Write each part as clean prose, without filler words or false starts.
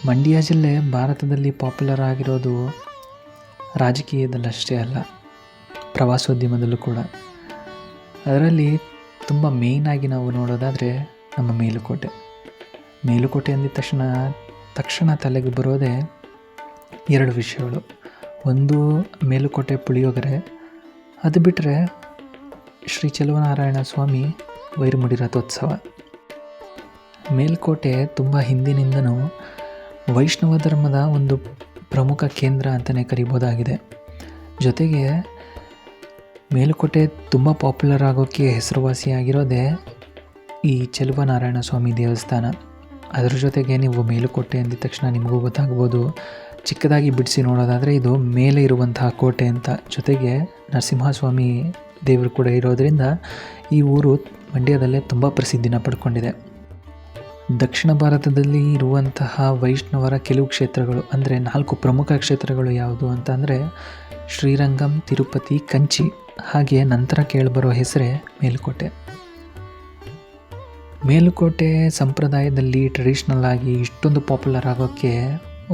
ಮಂಡ್ಯ ಜಿಲ್ಲೆ ಭಾರತದಲ್ಲಿ ಪಾಪ್ಯುಲರ್ ಆಗಿರೋದು ರಾಜಕೀಯದಲ್ಲಷ್ಟೇ ಅಲ್ಲ, ಪ್ರವಾಸೋದ್ಯಮದಲ್ಲೂ ಕೂಡ. ಅದರಲ್ಲಿ ತುಂಬ ಮೇಯ್ನಾಗಿ ನಾವು ನೋಡೋದಾದರೆ ನಮ್ಮ ಮೇಲುಕೋಟೆ ಅಂದಿದ ತಕ್ಷಣ ತಲೆಗೆ ಬರೋದೇ ಎರಡು ವಿಷಯಗಳು. ಒಂದು ಮೇಲುಕೋಟೆ ಪುಳಿಯೋಗರೆ, ಅದು ಬಿಟ್ಟರೆ ಶ್ರೀ ಚೆಲುವನಾರಾಯಣ ಸ್ವಾಮಿ ವೈರಮುಡಿ ರಥೋತ್ಸವ. ಮೇಲುಕೋಟೆ ತುಂಬ ಹಿಂದಿನಿಂದನೂ ವೈಷ್ಣವ ಧರ್ಮದ ಒಂದು ಪ್ರಮುಖ ಕೇಂದ್ರ ಅಂತಲೇ ಕರಿಬೋದಾಗಿದೆ. ಜೊತೆಗೆ ಮೇಲುಕೋಟೆ ತುಂಬ ಪಾಪ್ಯುಲರ್ ಆಗೋಕ್ಕೆ ಹೆಸರುವಾಸಿಯಾಗಿರೋದೇ ಈ ಚೆಲುವನಾರಾಯಣ ಸ್ವಾಮಿ ದೇವಸ್ಥಾನ. ಅದರ ಜೊತೆಗೆ ನೀವು ಮೇಲುಕೋಟೆ ಅಂದಿದ ತಕ್ಷಣ ನಿಮಗೂ ಗೊತ್ತಾಗ್ಬೋದು, ಚಿಕ್ಕದಾಗಿ ಬಿಡಿಸಿ ನೋಡೋದಾದರೆ ಇದು ಮೇಲೆ ಇರುವಂತಹ ಕೋಟೆ ಅಂತ. ಜೊತೆಗೆ ನರಸಿಂಹಸ್ವಾಮಿ ದೇವರು ಕೂಡ ಇರೋದರಿಂದ ಈ ಊರು ಮಂಡ್ಯದಲ್ಲೇ ತುಂಬ ಪ್ರಸಿದ್ಧಿನ ಪಡ್ಕೊಂಡಿದೆ. ದಕ್ಷಿಣ ಭಾರತದಲ್ಲಿ ಇರುವಂತಹ ವೈಷ್ಣವರ ಕೆಲವು ಕ್ಷೇತ್ರಗಳು ಅಂದರೆ 4 ಪ್ರಮುಖ ಕ್ಷೇತ್ರಗಳು ಯಾವುದು ಅಂತ ಅಂದರೆ ಶ್ರೀರಂಗಂ, ತಿರುಪತಿ, ಕಂಚಿ, ಹಾಗೆ ನಂತರ ಕೇಳಿಬರೋ ಹೆಸರೇ ಮೇಲುಕೋಟೆ ಸಂಪ್ರದಾಯದಲ್ಲಿ ಟ್ರೆಡಿಷ್ನಲ್ ಆಗಿ ಇಷ್ಟೊಂದು ಪಾಪ್ಯುಲರ್ ಆಗೋಕ್ಕೆ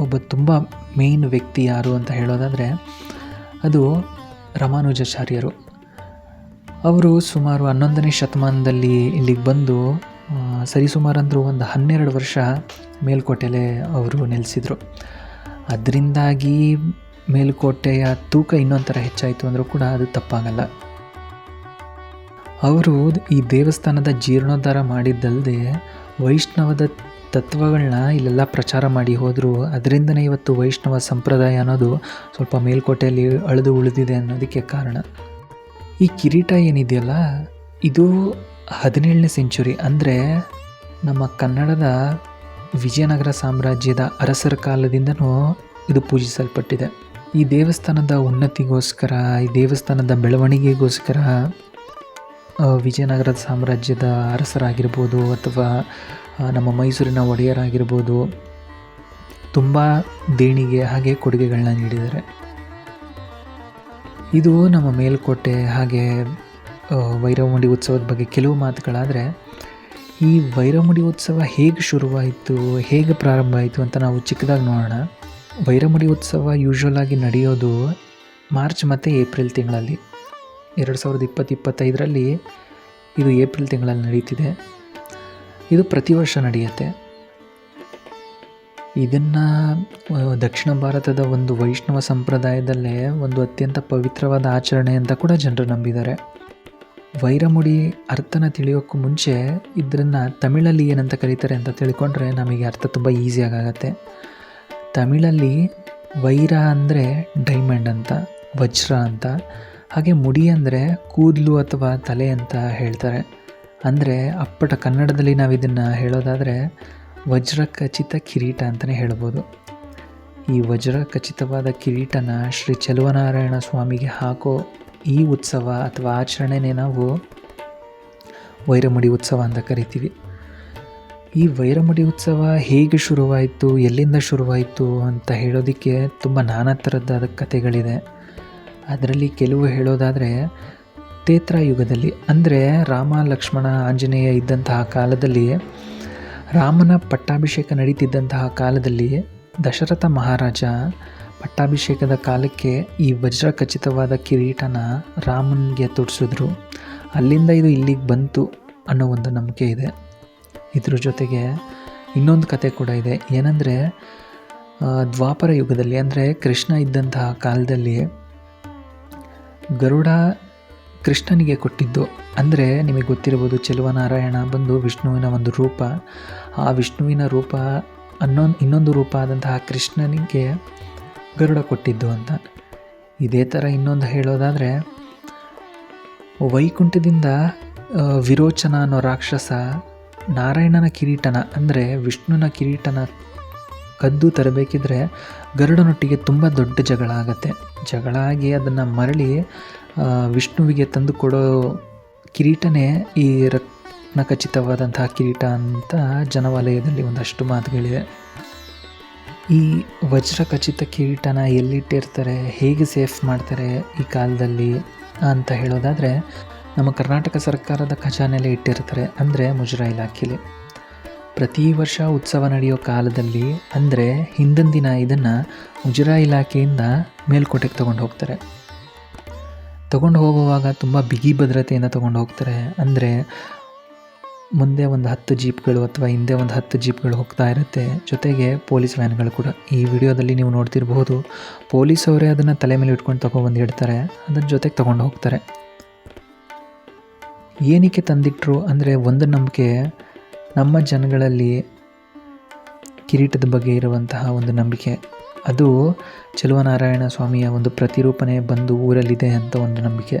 ಒಬ್ಬ ತುಂಬ ಮೇನ್ ವ್ಯಕ್ತಿ ಯಾರು ಅಂತ ಹೇಳೋದಾದರೆ ಅದು ರಾಮಾನುಜಾಚಾರ್ಯರು. ಅವರು ಸುಮಾರು 11ನೇ ಶತಮಾನದಲ್ಲಿ ಇಲ್ಲಿಗೆ ಬಂದು ಸರಿಸುಮಾರು ಅಂದರೂ ಒಂದು 12 ವರ್ಷ ಮೇಲುಕೋಟೆಯಲ್ಲೇ ಅವರು ನೆಲೆಸಿದರು. ಅದರಿಂದಾಗಿ ಮೇಲುಕೋಟೆಯ ತೂಕ ಇನ್ನೊಂಥರ ಹೆಚ್ಚಾಯಿತು ಅಂದರೂ ಕೂಡ ಅದು ತಪ್ಪಾಗಲ್ಲ. ಅವರು ಈ ದೇವಸ್ಥಾನದ ಜೀರ್ಣೋದ್ಧಾರ ಮಾಡಿದ್ದಲ್ಲದೆ ವೈಷ್ಣವದ ತತ್ವಗಳನ್ನ ಇಲ್ಲೆಲ್ಲ ಪ್ರಚಾರ ಮಾಡಿ ಹೋದರು. ಅದರಿಂದನೇ ಇವತ್ತು ವೈಷ್ಣವ ಸಂಪ್ರದಾಯ ಅನ್ನೋದು ಸ್ವಲ್ಪ ಮೇಲುಕೋಟೆಯಲ್ಲಿ ಉಳಿದಿದೆ ಅನ್ನೋದಕ್ಕೆ ಕಾರಣ. ಈ ಕಿರೀಟ ಏನಿದೆಯಲ್ಲ, ಇದು 17ನೇ ಸೆಂಚುರಿ ಅಂದರೆ ನಮ್ಮ ಕನ್ನಡದ ವಿಜಯನಗರ ಸಾಮ್ರಾಜ್ಯದ ಅರಸರ ಕಾಲದಿಂದನೂ ಇದು ಪೂಜಿಸಲ್ಪಟ್ಟಿದೆ. ಈ ದೇವಸ್ಥಾನದ ಉನ್ನತಿಗೋಸ್ಕರ, ಈ ದೇವಸ್ಥಾನದ ಬೆಳವಣಿಗೆಗೋಸ್ಕರ ವಿಜಯನಗರದ ಸಾಮ್ರಾಜ್ಯದ ಅರಸರಾಗಿರ್ಬೋದು ಅಥವಾ ನಮ್ಮ ಮೈಸೂರಿನ ಒಡೆಯರಾಗಿರ್ಬೋದು ತುಂಬ ದೇಣಿಗೆ ಹಾಗೆ ಕೊಡುಗೆಗಳನ್ನ ನೀಡಿದ್ದಾರೆ. ಇದು ನಮ್ಮ ಮೇಲುಕೋಟೆ ಹಾಗೆ ವೈರಮುಡಿ ಉತ್ಸವದ ಬಗ್ಗೆ ಕೆಲವು ಮಾತುಗಳಾದರೆ, ಈ ವೈರಮುಡಿ ಉತ್ಸವ ಹೇಗೆ ಶುರುವಾಯಿತು, ಹೇಗೆ ಪ್ರಾರಂಭ ಆಯಿತು ಅಂತ ನಾವು ಚಿಕ್ಕದಾಗಿ ನೋಡೋಣ. ವೈರಮುಡಿ ಉತ್ಸವ ಯೂಶ್ವಲ್ ಆಗಿ ನಡೆಯೋದು ಮಾರ್ಚ್ ಮತ್ತು ಏಪ್ರಿಲ್ ತಿಂಗಳಲ್ಲಿ. 2020-25ರಲ್ಲಿ ಇದು ಏಪ್ರಿಲ್ ತಿಂಗಳಲ್ಲಿ ನಡೀತಿದೆ. ಇದು ಪ್ರತಿ ವರ್ಷ ನಡೆಯುತ್ತೆ. ಇದನ್ನು ದಕ್ಷಿಣ ಭಾರತದ ಒಂದು ವೈಷ್ಣವ ಸಂಪ್ರದಾಯದಲ್ಲೇ ಒಂದು ಅತ್ಯಂತ ಪವಿತ್ರವಾದ ಆಚರಣೆ ಅಂತ ಕೂಡ ಜನರು ನಂಬಿದ್ದಾರೆ. ವೈರಮುಡಿ ಅರ್ಥನ ತಿಳಿಯೋಕ್ಕೂ ಮುಂಚೆ ಇದನ್ನು ತಮಿಳಲ್ಲಿ ಏನಂತ ಕರೀತಾರೆ ಅಂತ ತಿಳ್ಕೊಂಡ್ರೆ ನಮಗೆ ಅರ್ಥ ತುಂಬ ಈಸಿಯಾಗತ್ತೆ. ತಮಿಳಲ್ಲಿ ವೈರ ಅಂದರೆ ಡೈಮಂಡ್ ಅಂತ, ವಜ್ರ ಅಂತ, ಹಾಗೆ ಮುಡಿ ಅಂದರೆ ಕೂದಲು ಅಥವಾ ತಲೆ ಅಂತ ಹೇಳ್ತಾರೆ. ಅಂದರೆ ಅಪ್ಪಟ ಕನ್ನಡದಲ್ಲಿ ನಾವು ಇದನ್ನು ಹೇಳೋದಾದರೆ ವಜ್ರ ಖಚಿತ ಕಿರೀಟ ಅಂತಲೇ ಹೇಳ್ಬೋದು. ಈ ವಜ್ರ ಖಚಿತವಾದ ಕಿರೀಟನ ಶ್ರೀ ಚೆಲುವನಾರಾಯಣ ಸ್ವಾಮಿಗೆ ಹಾಕೋ ಈ ಉತ್ಸವ ಅಥವಾ ಆಚರಣೆನೇ ನಾವು ವೈರಮುಡಿ ಉತ್ಸವ ಅಂತ ಕರಿತೀವಿ. ಈ ವೈರಮುಡಿ ಉತ್ಸವ ಹೇಗೆ ಶುರುವಾಯಿತು, ಎಲ್ಲಿಂದ ಶುರುವಾಯಿತು ಅಂತ ಹೇಳೋದಕ್ಕೆ ತುಂಬ ನಾನಾ ಥರದ್ದಾದ ಕಥೆಗಳಿದೆ. ಅದರಲ್ಲಿ ಕೆಲವು ಹೇಳೋದಾದರೆ ತ್ರೇತಾಯುಗದಲ್ಲಿ ಅಂದರೆ ರಾಮ, ಲಕ್ಷ್ಮಣ, ಆಂಜನೇಯ ಇದ್ದಂತಹ ಕಾಲದಲ್ಲಿ, ರಾಮನ ಪಟ್ಟಾಭಿಷೇಕ ನಡೀತಿದ್ದಂತಹ ಕಾಲದಲ್ಲಿ ದಶರಥ ಮಹಾರಾಜ ಪಟ್ಟಾಭಿಷೇಕದ ಕಾಲಕ್ಕೆ ಈ ವಜ್ರ ಖಚಿತವಾದ ಕಿರೀಟನ ರಾಮನಿಗೆ ತೊಡಿಸಿದ್ರು. ಅಲ್ಲಿಂದ ಇದು ಇಲ್ಲಿಗೆ ಬಂತು ಅನ್ನೋ ಒಂದು ನಂಬಿಕೆ ಇದೆ. ಇದ್ರ ಜೊತೆಗೆ ಇನ್ನೊಂದು ಕತೆ ಕೂಡ ಇದೆ. ಏನಂದರೆ ದ್ವಾಪರ ಯುಗದಲ್ಲಿ ಅಂದರೆ ಕೃಷ್ಣ ಇದ್ದಂತಹ ಕಾಲದಲ್ಲಿ ಗರುಡ ಕೃಷ್ಣನಿಗೆ ಕೊಟ್ಟಿದ್ದು. ಅಂದರೆ ನಿಮಗೆ ಗೊತ್ತಿರ್ಬೋದು, ಚೆಲುವನಾರಾಯಣ ಬಂದು ವಿಷ್ಣುವಿನ ಒಂದು ರೂಪ. ಆ ವಿಷ್ಣುವಿನ ರೂಪ ಇನ್ನೊಂದು ರೂಪ ಆದಂತಹ ಕೃಷ್ಣನಿಗೆ ಗರುಡ ಕೊಟ್ಟಿದ್ದು ಅಂತ. ಇದೇ ಥರ ಇನ್ನೊಂದು ಹೇಳೋದಾದರೆ ವೈಕುಂಠದಿಂದ ವಿರೋಚನ ಅನ್ನೋ ರಾಕ್ಷಸ ನಾರಾಯಣನ ಕಿರೀಟನ ಅಂದರೆ ವಿಷ್ಣುವಿನ ಕಿರೀಟನ ಕದ್ದು ತರಬೇಕಿದ್ರೆ ಗರುಡನೊಟ್ಟಿಗೆ ತುಂಬ ದೊಡ್ಡ ಜಗಳ ಆಗುತ್ತೆ. ಜಗಳ ಆಗಿ ಅದನ್ನು ಮರಳಿ ವಿಷ್ಣುವಿಗೆ ತಂದು ಕೊಡೋ ಕಿರೀಟನೇ ಈ ರತ್ನಖಚಿತವಾದಂತಹ ಕಿರೀಟ ಅಂತ ಜನವಲಯದಲ್ಲಿ ಒಂದಷ್ಟು ಮಾತುಗಳಿದೆ. ಈ ವಜ್ರ ಖಚಿತ ಕಿರೀಟನ ಎಲ್ಲಿಟ್ಟಿರ್ತಾರೆ, ಹೇಗೆ ಸೇಫ್ ಮಾಡ್ತಾರೆ ಈ ಕಾಲದಲ್ಲಿ ಅಂತ ಹೇಳೋದಾದರೆ ನಮ್ಮ ಕರ್ನಾಟಕ ಸರ್ಕಾರದ ಖಜಾನೆಯಲ್ಲಿ ಇಟ್ಟಿರ್ತಾರೆ, ಅಂದರೆ ಮುಜರಾಯಿ ಇಲಾಖೆಯಲ್ಲಿ. ಪ್ರತಿ ವರ್ಷ ಉತ್ಸವ ನಡೆಯೋ ಕಾಲದಲ್ಲಿ ಅಂದರೆ ಹಿಂದಿನ ದಿನ ಇದನ್ನು ಮುಜರಾ ಇಲಾಖೆಯಿಂದ ಮೇಲ್ಕೋಟೆಗೆ ತೊಗೊಂಡು ಹೋಗ್ತಾರೆ. ತೊಗೊಂಡು ಹೋಗುವಾಗ ತುಂಬ ಬಿಗಿ ಭದ್ರತೆಯಿಂದ ತೊಗೊಂಡು ಹೋಗ್ತಾರೆ. ಅಂದರೆ ಮುಂದೆ ಒಂದು 10 ಜೀಪ್ಗಳು ಅಥವಾ ಹಿಂದೆ ಒಂದು 10 ಜೀಪ್ಗಳು ಹೋಗ್ತಾ ಇರುತ್ತೆ, ಜೊತೆಗೆ ಪೊಲೀಸ್ ವ್ಯಾನ್ಗಳು ಕೂಡ. ಈ ವಿಡಿಯೋದಲ್ಲಿ ನೀವು ನೋಡ್ತಿರ್ಬೋದು, ಪೊಲೀಸವರೇ ಅದನ್ನು ತಲೆ ಮೇಲೆ ಇಟ್ಕೊಂಡು ತೊಗೊಬಂದು ಇಡ್ತಾರೆ, ಅದರ ಜೊತೆಗೆ ತೊಗೊಂಡು ಹೋಗ್ತಾರೆ. ಏನಕ್ಕೆ ತಂದಿಟ್ಟರು ಅಂದರೆ ಒಂದು ನಂಬಿಕೆ, ನಮ್ಮ ಜನಗಳಲ್ಲಿ ಕಿರೀಟದ ಬಗ್ಗೆ ಇರುವಂತಹ ಒಂದು ನಂಬಿಕೆ, ಅದು ಚೆಲುವನಾರಾಯಣ ಸ್ವಾಮಿಯ ಒಂದು ಪ್ರತಿರೂಪಣೆ ಬಂದು ಊರಲ್ಲಿದೆ ಅಂತ ಒಂದು ನಂಬಿಕೆ.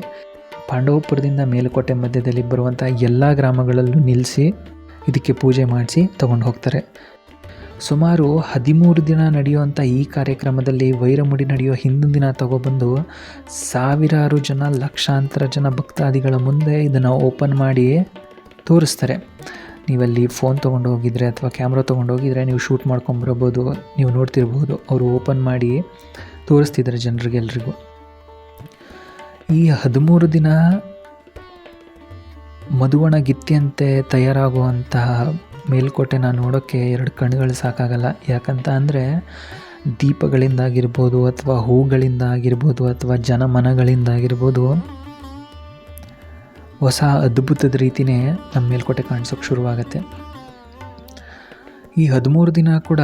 ಪಾಂಡವಪುರದಿಂದ ಮೇಲುಕೋಟೆ ಮಧ್ಯದಲ್ಲಿ ಬರುವಂಥ ಎಲ್ಲ ಗ್ರಾಮಗಳಲ್ಲೂ ನಿಲ್ಲಿಸಿ ಇದಕ್ಕೆ ಪೂಜೆ ಮಾಡಿಸಿ ತಗೊಂಡು ಹೋಗ್ತಾರೆ. ಸುಮಾರು 13 ದಿನ ನಡೆಯುವಂಥ ಈ ಕಾರ್ಯಕ್ರಮದಲ್ಲಿ ವೈರಮುಡಿ ನಡೆಯೋ ಹಿಂದಿನ ದಿನ ತಗೊಬಂದು ಸಾವಿರಾರು ಜನ, ಲಕ್ಷಾಂತರ ಜನ ಭಕ್ತಾದಿಗಳ ಮುಂದೆ ಇದನ್ನು ಓಪನ್ ಮಾಡಿ ತೋರಿಸ್ತಾರೆ. ನೀವಲ್ಲಿ ಫೋನ್ ತೊಗೊಂಡು ಹೋಗಿದ್ರೆ ಅಥವಾ ಕ್ಯಾಮ್ರಾ ತೊಗೊಂಡು ಹೋಗಿದ್ರೆ ನೀವು ಶೂಟ್ ಮಾಡ್ಕೊಂಬರ್ಬೋದು. ನೀವು ನೋಡ್ತಿರ್ಬೋದು, ಅವರು ಓಪನ್ ಮಾಡಿ ತೋರಿಸ್ತಿದ್ದಾರೆ ಜನರಿಗೆ ಎಲ್ರಿಗೂ. ಈ 13 ದಿನ ಮದುವಣಗಿತ್ತಿಯಂತೆ ತಯಾರಾಗುವಂತಹ ಮೇಲ್ಕೋಟೆನ ನೋಡೋಕ್ಕೆ 2 ಕಣ್ಣುಗಳು ಸಾಕಾಗಲ್ಲ. ಯಾಕಂತ ಅಂದರೆ ದೀಪಗಳಿಂದಾಗಿರ್ಬೋದು ಅಥವಾ ಹೂಗಳಿಂದ ಆಗಿರ್ಬೋದು ಅಥವಾ ಜನಮನಗಳಿಂದ ಆಗಿರ್ಬೋದು ಹೊಸ ಅದ್ಭುತದ ರೀತಿಯೇ ನಮ್ಮ ಮೇಲ್ಕೋಟೆ ಕಾಣಿಸೋಕ್ಕೆ ಶುರುವಾಗತ್ತೆ. ಈ 13 ದಿನ ಕೂಡ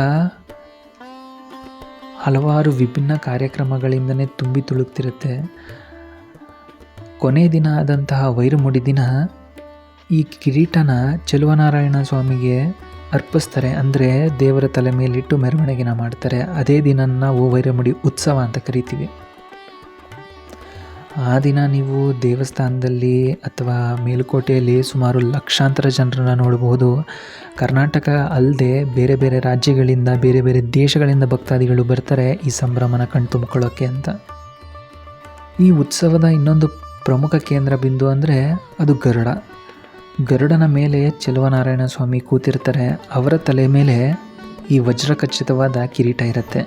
ಹಲವಾರು ವಿಭಿನ್ನ ಕಾರ್ಯಕ್ರಮಗಳಿಂದನೇ ತುಂಬಿ ತುಳುಕ್ತಿರುತ್ತೆ. ಕೊನೆ ದಿನ ಆದಂತಹ ವೈರಮುಡಿ ದಿನ ಈ ಕಿರೀಟನ ಚೆಲುವನಾರಾಯಣ ಸ್ವಾಮಿಗೆ ಅರ್ಪಿಸ್ತಾರೆ. ಅಂದರೆ ದೇವರ ತಲೆ ಮೇಲಿಟ್ಟು ಮೆರವಣಿಗೆನ ಮಾಡ್ತಾರೆ. ಅದೇ ದಿನ ನಾವು ವೈರಮುಡಿ ಉತ್ಸವ ಅಂತ ಕರಿತೀವಿ. ಆ ದಿನ ನೀವು ದೇವಸ್ಥಾನದಲ್ಲಿ ಅಥವಾ ಮೇಲುಕೋಟೆಯಲ್ಲಿ ಸುಮಾರು ಲಕ್ಷಾಂತರ ಜನರನ್ನು ನೋಡಬಹುದು. ಕರ್ನಾಟಕ ಅಲ್ಲದೆ ಬೇರೆ ಬೇರೆ ರಾಜ್ಯಗಳಿಂದ, ಬೇರೆ ಬೇರೆ ದೇಶಗಳಿಂದ ಭಕ್ತಾದಿಗಳು ಬರ್ತಾರೆ ಈ ಸಂಭ್ರಮನ ಕಣ್ತುಂಬ್ಕೊಳ್ಳೋಕ್ಕೆ ಅಂತ. ಈ ಉತ್ಸವದ ಇನ್ನೊಂದು ಪ್ರಮುಖ ಕೇಂದ್ರ ಬಿಂದು ಅಂದರೆ ಅದು ಗರುಡ. ಗರುಡನ ಮೇಲೆ ಚೆಲುವನಾರಾಯಣ ಸ್ವಾಮಿ ಕೂತಿರ್ತಾರೆ. ಅವರ ತಲೆ ಮೇಲೆ ಈ ವಜ್ರಖಚಿತವಾದ ಕಿರೀಟ ಇರುತ್ತೆ.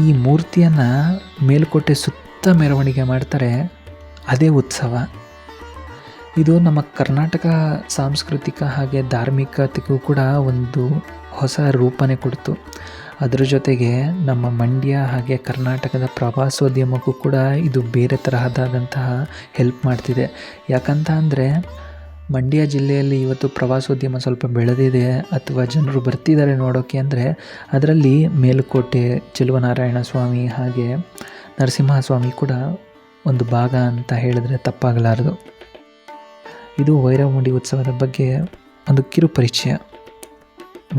ಈ ಮೂರ್ತಿಯನ್ನು ಮೇಲುಕೋಟೆ ಸುತ್ತ ಮೆರವಣಿಗೆ ಮಾಡ್ತಾರೆ. ಅದೇ ಉತ್ಸವ. ಇದು ನಮ್ಮ ಕರ್ನಾಟಕ ಸಾಂಸ್ಕೃತಿಕ ಹಾಗೆ ಧಾರ್ಮಿಕತೆಗೂ ಕೂಡ ಒಂದು ಹೊಸ ರೂಪನೇ ಕೊಡ್ತು. ಅದರ ಜೊತೆಗೆ ನಮ್ಮ ಮಂಡ್ಯ ಹಾಗೆ ಕರ್ನಾಟಕದ ಪ್ರವಾಸೋದ್ಯಮಕ್ಕೂ ಕೂಡ ಇದು ಬೇರೆ ತರಹದಾದಂತಹ ಹೆಲ್ಪ್ ಮಾಡ್ತಿದೆ. ಯಾಕಂತ ಅಂದರೆ ಮಂಡ್ಯ ಜಿಲ್ಲೆಯಲ್ಲಿ ಇವತ್ತು ಪ್ರವಾಸೋದ್ಯಮ ಸ್ವಲ್ಪ ಬೆಳೆದಿದೆ ಅಥವಾ ಜನರು ಬರ್ತಿದ್ದಾರೆ ನೋಡೋಕ್ಕೆ ಅಂದರೆ ಅದರಲ್ಲಿ ಮೇಲುಕೋಟೆ, ಚೆಲುವನಾರಾಯಣ ಸ್ವಾಮಿ ಹಾಗೆ ನರಸಿಂಹಸ್ವಾಮಿ ಕೂಡ ಒಂದು ಭಾಗ ಅಂತ ಹೇಳಿದ್ರೆ ತಪ್ಪಾಗಲಾರದು. ಇದು ವೈರಮುಡಿ ಉತ್ಸವದ ಬಗ್ಗೆ ಒಂದು ಕಿರು ಪರಿಚಯ.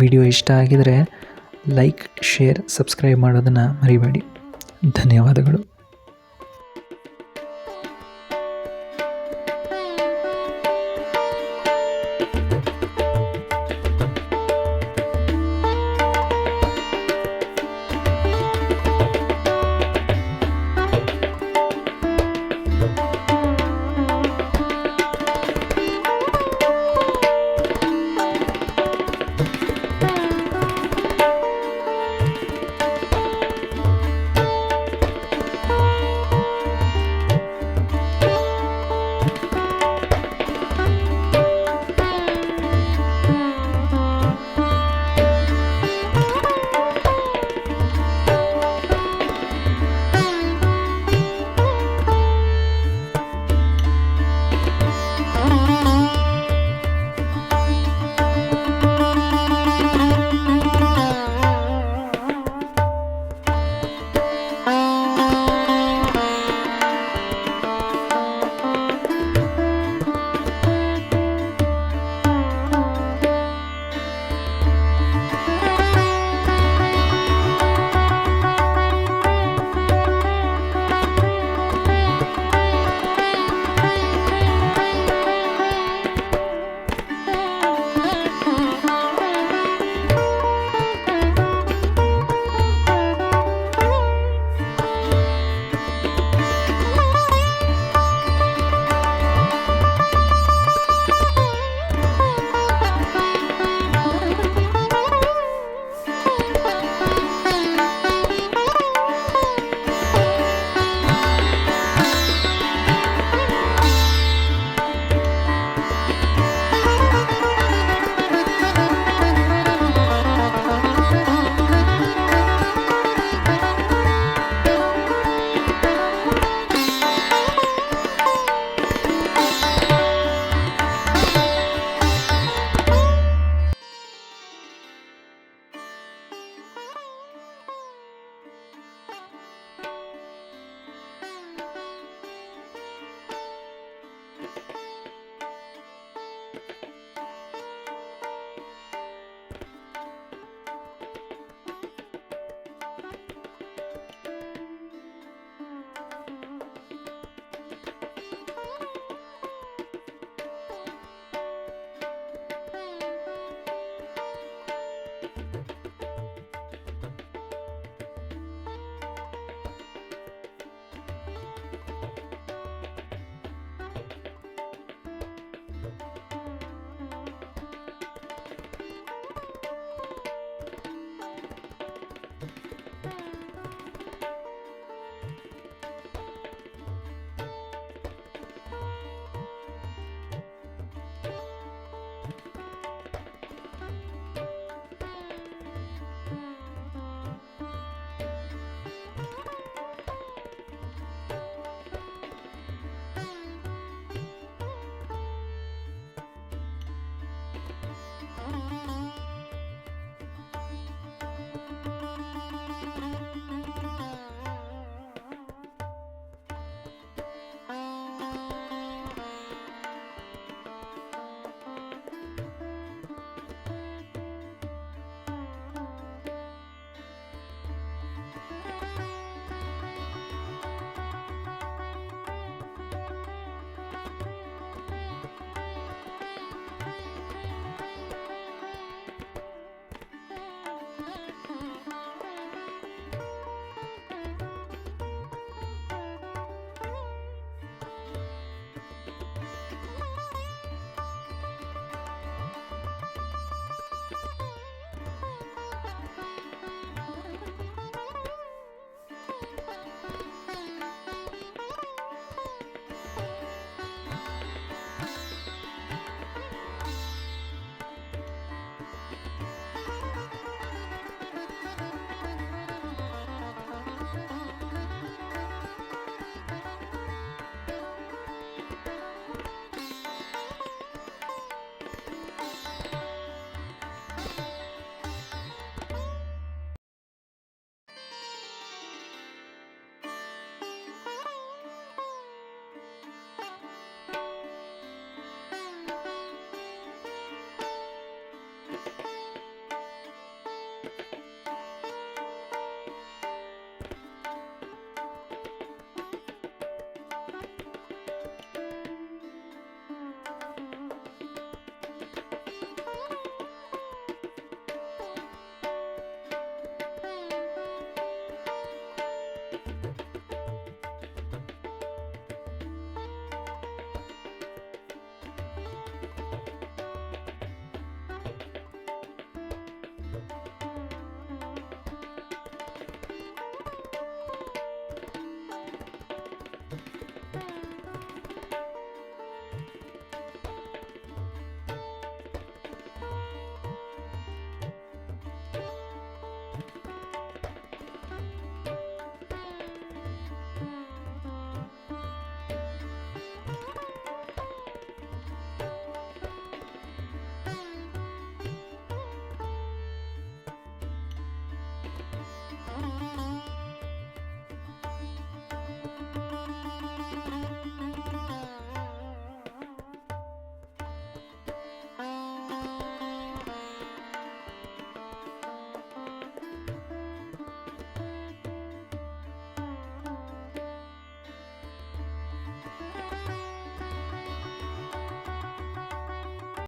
ವಿಡಿಯೋ ಇಷ್ಟ ಆಗಿದರೆ ಲೈಕ್, ಶೇರ್, ಸಬ್ಸ್ಕ್ರೈಬ್ ಮಾಡೋದನ್ನು ಮರಿಬೇಡಿ. ಧನ್ಯವಾದಗಳು.